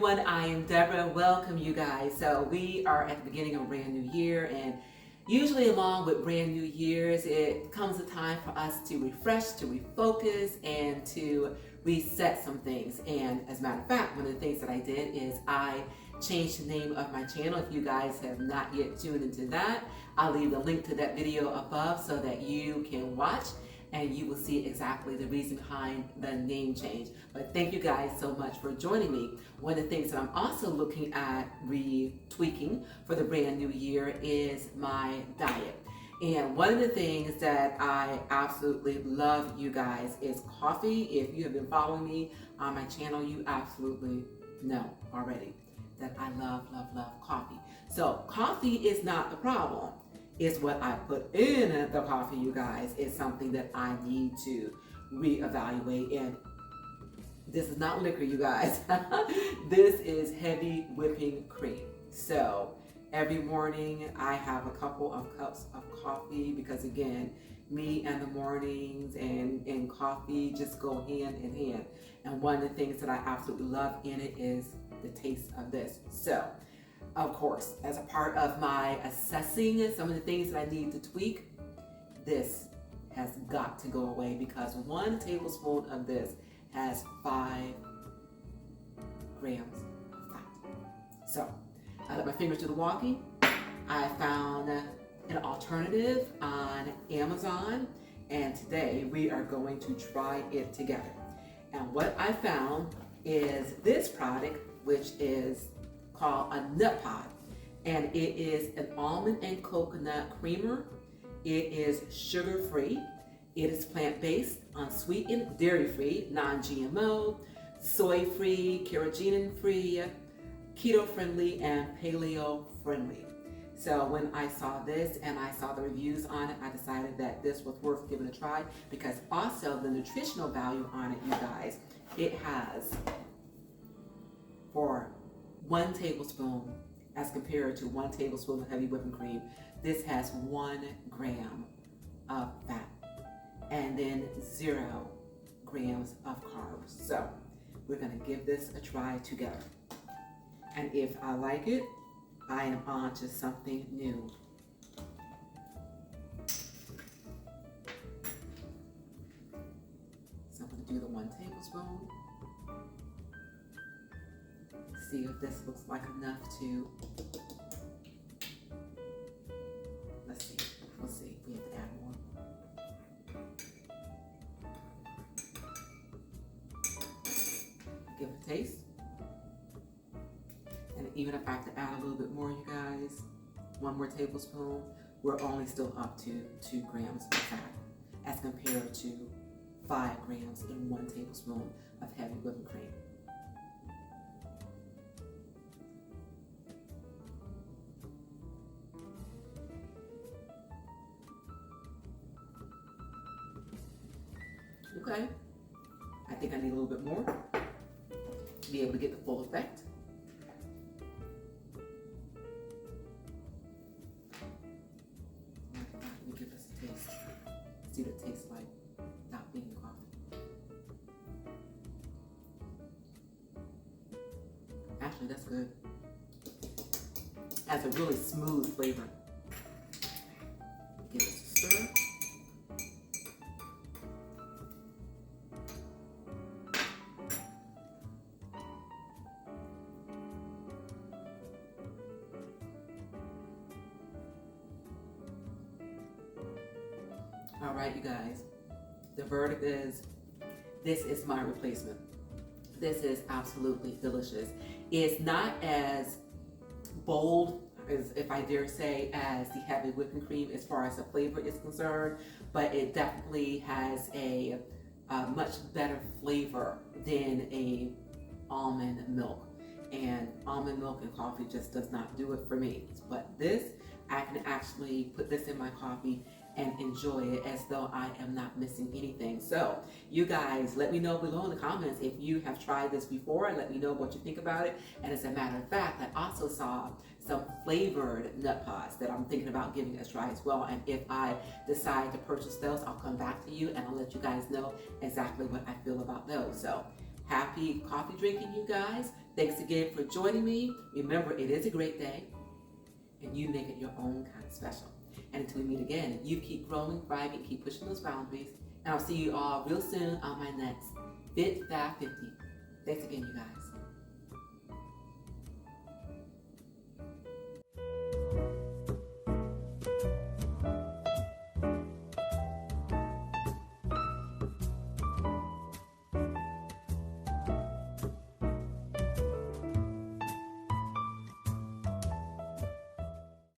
everyone, I am Deborah. Welcome you guys. So we are at the beginning of a brand new year, and usually along with brand new years, it comes a time for us to refresh, to refocus, and to reset some things. And as a matter of fact, one of the things that I did is I changed the name of my channel. If you guys have not yet tuned into that, I'll leave the link to that video above so that you can watch and you will see exactly the reason behind the name change. But thank you guys so much for joining me. One of the things that I'm also looking at retweaking for the brand new year is my diet. And one of the things that I absolutely love, you guys, is coffee. If you have been following me on my channel, you absolutely know already that I love coffee. So coffee is not the problem. It's what I put in the coffee, you guys, is something that I need to reevaluate. And this is not liquor, you guys. This is heavy whipping cream. So every morning I have a couple of cups of coffee because, again, me and the mornings and coffee just go hand in hand. And one of the things that I absolutely love in it is the taste of this. So of course, as a part of my assessing some of the things that I need to tweak, this has got to go away because 1 tablespoon of this has 5 grams of fat. So I let my fingers do the walking. I found an alternative on Amazon, and today we are going to try it together. And what I found is this product, which is called a nut pod, and it is an almond and coconut creamer. It is sugar-free, it is plant-based, unsweetened, dairy-free, non-GMO, soy-free, carrageenan-free, keto-friendly, and paleo-friendly. So when I saw this and I saw the reviews on it, I decided that this was worth giving a try because also the nutritional value on it, you guys, it has for 1 tablespoon as compared to 1 tablespoon of heavy whipping cream, this has 1 gram of fat and then 0 grams of carbs. So we're gonna give this a try together. And if I like it, I am on to something new. So I'm gonna do the 1 tablespoon. See if this looks like enough to, let's see, we'll see, we have to add more. Give it a taste. And even if I have to add a little bit more, you guys, 1 more tablespoon, we're only still up to 2 grams of fat as compared to 5 grams in 1 tablespoon of heavy whipping cream. Okay, I think I need a little bit more to be able to get the full effect. Let me give this a taste. See what it tastes like not being coffee. Actually, that's good. Has a really smooth flavor. Give this a stir. All right, you guys, the verdict is, this is my replacement. This is absolutely delicious. It's not as bold, as if I dare say, as the heavy whipping cream as far as the flavor is concerned, but it definitely has a much better flavor than a almond milk. And almond milk and coffee just does not do it for me. But this, I can actually put this in my coffee and enjoy it as though I am not missing anything. So you guys, let me know below in the comments if you have tried this before, and let me know what you think about it. And as a matter of fact, I also saw some flavored nut pods that I'm thinking about giving a try as well. And if I decide to purchase those, I'll come back to you and I'll let you guys know exactly what I feel about those. So happy coffee drinking, you guys. Thanks again for joining me. Remember, it is a great day, and you make it your own kind of special. And until we meet again, you keep growing, thriving, keep pushing those boundaries. And I'll see you all real soon on my next Fit 550. Thanks again, you guys.